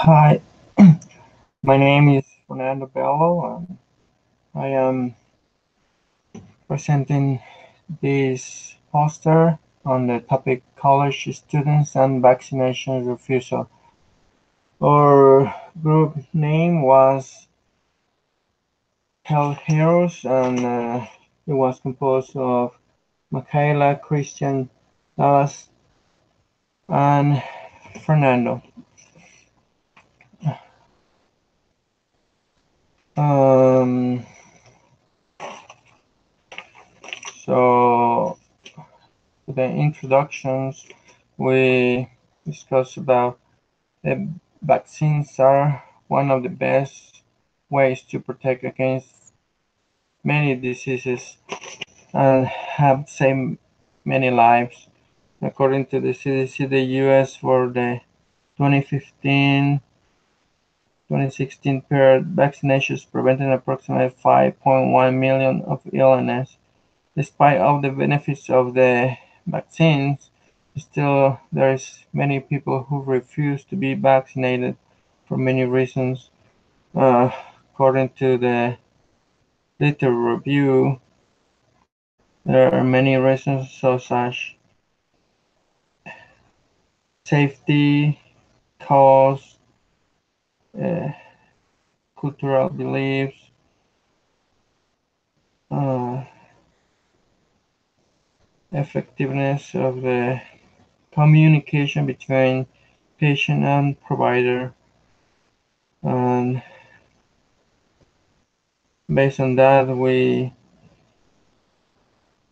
Hi, my name is Fernando Bello, and I am presenting this poster on the topic College Students and Vaccination Refusal. Our group name was Health Heroes, and it was composed of Michaela, Christian, Dallas, and Fernando. Um, so the introductions we discussed about the vaccines are one of the best ways to protect against many diseases and have saved many lives. According to the CDC, the US for the 2015-2016 period, vaccinations prevented approximately 5.1 million of illness. Despite all the benefits of the vaccines, still there is many people who refuse to be vaccinated for many reasons. Uh, According to the literature review, there are many reasons such as safety, cost, uh, cultural beliefs, uh, effectiveness of the communication between patient and provider, and based on that we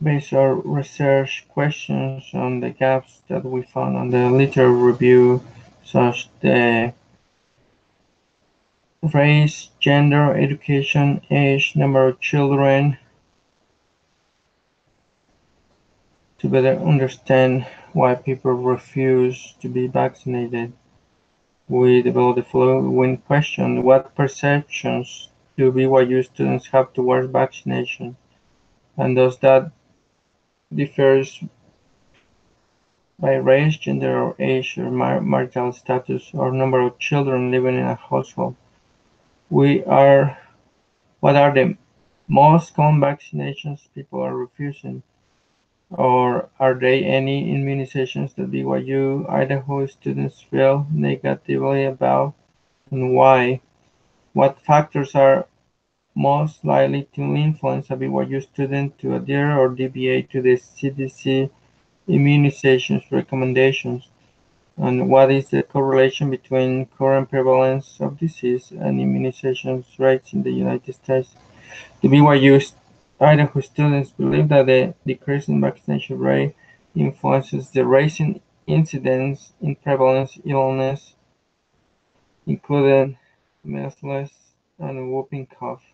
base our research questions on the gaps that we found on the literature review, such the race, gender, education, age, number of children, to better understand why people refuse to be vaccinated. We developed the following question: what perceptions do BYU students have towards vaccination? And does that differs by race, gender, or age, or marital status, or number of children living in a household? We are What are the most common vaccinations people are refusing? Or are there any immunizations that BYU Idaho students feel negatively about, and why? What factors are most likely to influence a BYU student to adhere or deviate to the CDC immunizations recommendations? And what is the correlation between current prevalence of disease and immunization rates in the United States? The BYU Idaho students believe that the decrease in vaccination rate influences the rising incidence in prevalence illness, including measles and whooping cough.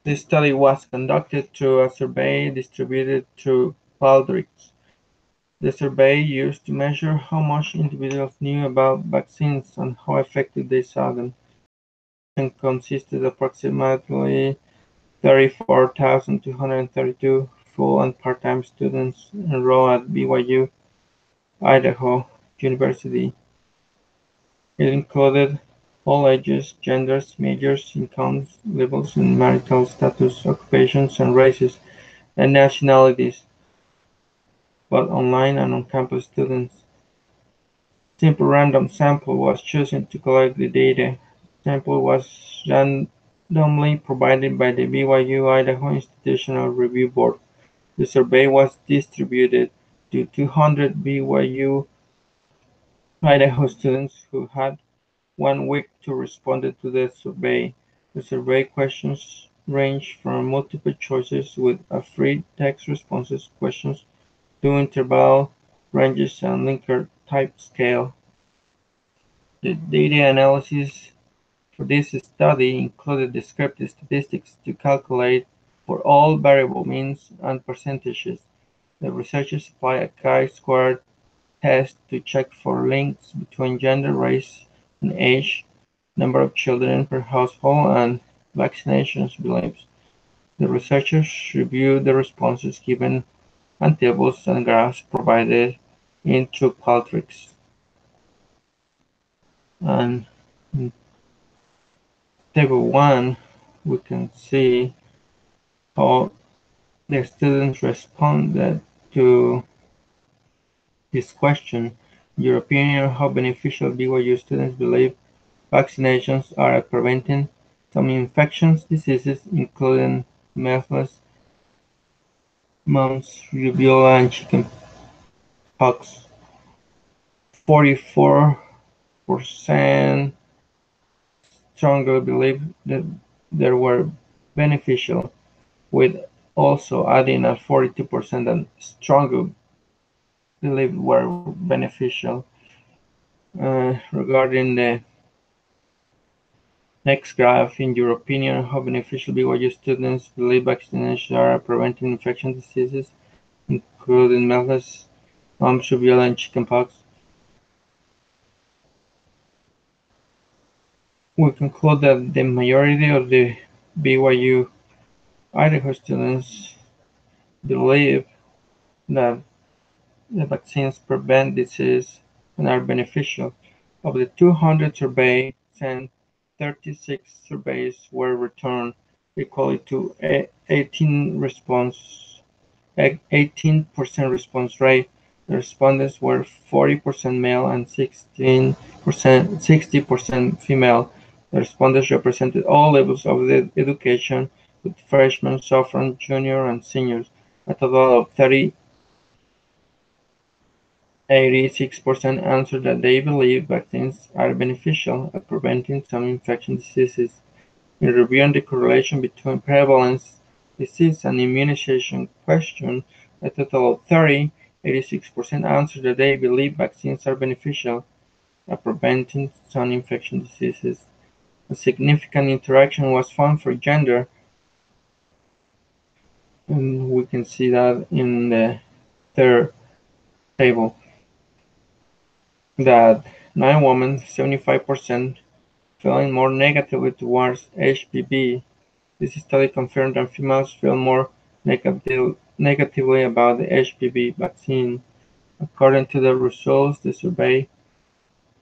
This study was conducted through a survey distributed through Qualtrics. The survey used to measure how much individuals knew about vaccines and how effective they saw them. And consisted of approximately 34,232 full and part-time students enrolled at BYU Idaho University. It included all ages, genders, majors, incomes, levels in marital status, occupations, and races and nationalities, both online and on-campus students. Simple random sample was chosen to collect the data. Sample was randomly provided by the BYU Idaho Institutional Review Board. The survey was distributed to 200 BYU Idaho students who had 1 week to respond to the survey. The survey questions range from multiple choices with a free text responses questions to interval ranges and Likert type scale. The data analysis for this study included descriptive statistics to calculate for all variable means and percentages. The researchers applied a chi-square test to check for links between gender, race, and age, number of children per household, and vaccinations beliefs. The researchers reviewed the responses given and tables and graphs provided in Qualtrics. And in table 1, we can see how the students responded to this question. In your opinion, how beneficial BYU students believe vaccinations are at preventing some infectious diseases, including measles, mumps, rubella, and chickenpox? 44% strongly believe that they were beneficial, with also adding a 42% that strongly believe were beneficial. Regarding the next graph, in your opinion, how beneficial BYU students believe vaccinations are at preventing infectious diseases, including measles, mumps, rubella, and chickenpox? We conclude that the majority of the BYU Idaho students believe that the vaccines prevent disease and are beneficial. Of the 200 surveys sent, 36 surveys were returned, equal to 18% response rate. The respondents were 40% male and 60% female. The respondents represented all levels of the education, with freshmen, sophomores, juniors, and seniors. A total of 86% answered that they believe vaccines are beneficial at preventing some infectious diseases. In reviewing the correlation between prevalence, disease, and immunization question, a total of 86% answered that they believe vaccines are beneficial at preventing some infectious diseases. A significant interaction was found for gender, and we can see that in the third table, that 9 women, 75%, feeling more negatively towards HPV. This study confirmed that females feel more negatively about the HPV vaccine. According to the results of the survey,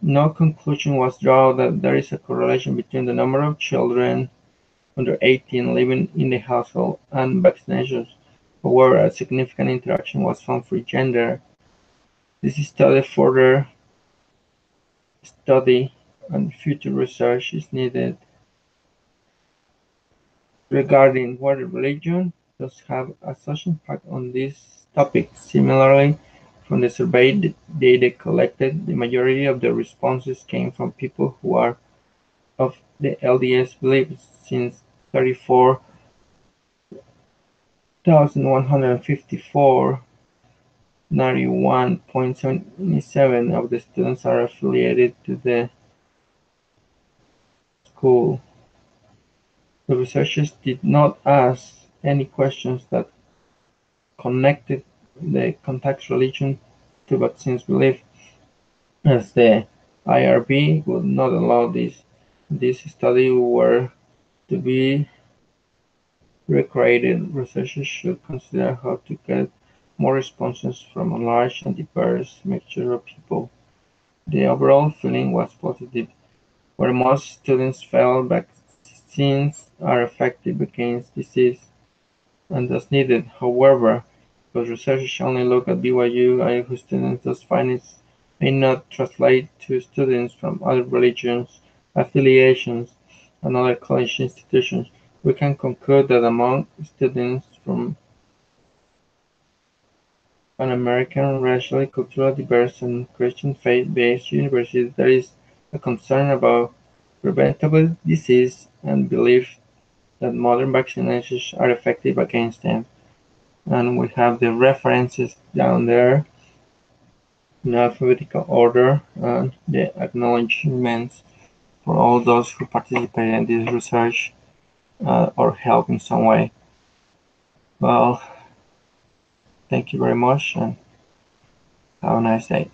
no conclusion was drawn that there is a correlation between the number of children under 18 living in the household and vaccinations. However, a significant interaction was found for gender. This study further study and future research is needed regarding whether religion does have a such impact on this topic. Similarly, from the survey data collected, the majority of the responses came from people who are of the LDS belief, since 34,154, 91.77 of the students are affiliated to the school. The researchers did not ask any questions that connected the contact religion to vaccines belief, as the IRB would not allow this. This study were to be recreated. Researchers should consider how to get more responses from a large and diverse mixture of people. The overall feeling was positive, where most students felt vaccines are effective against disease and as needed. However, because researchers only look at BYU Idaho students, those findings may not translate to students from other religions, affiliations, and other college institutions. We can conclude that among students from an American, racially, culturally diverse, and Christian faith-based university, there is a concern about preventable disease and belief that modern vaccinations are effective against them. And we have the references down there in alphabetical order and the acknowledgements for all those who participated in this research or help in some way. Well, thank you very much and have a nice day.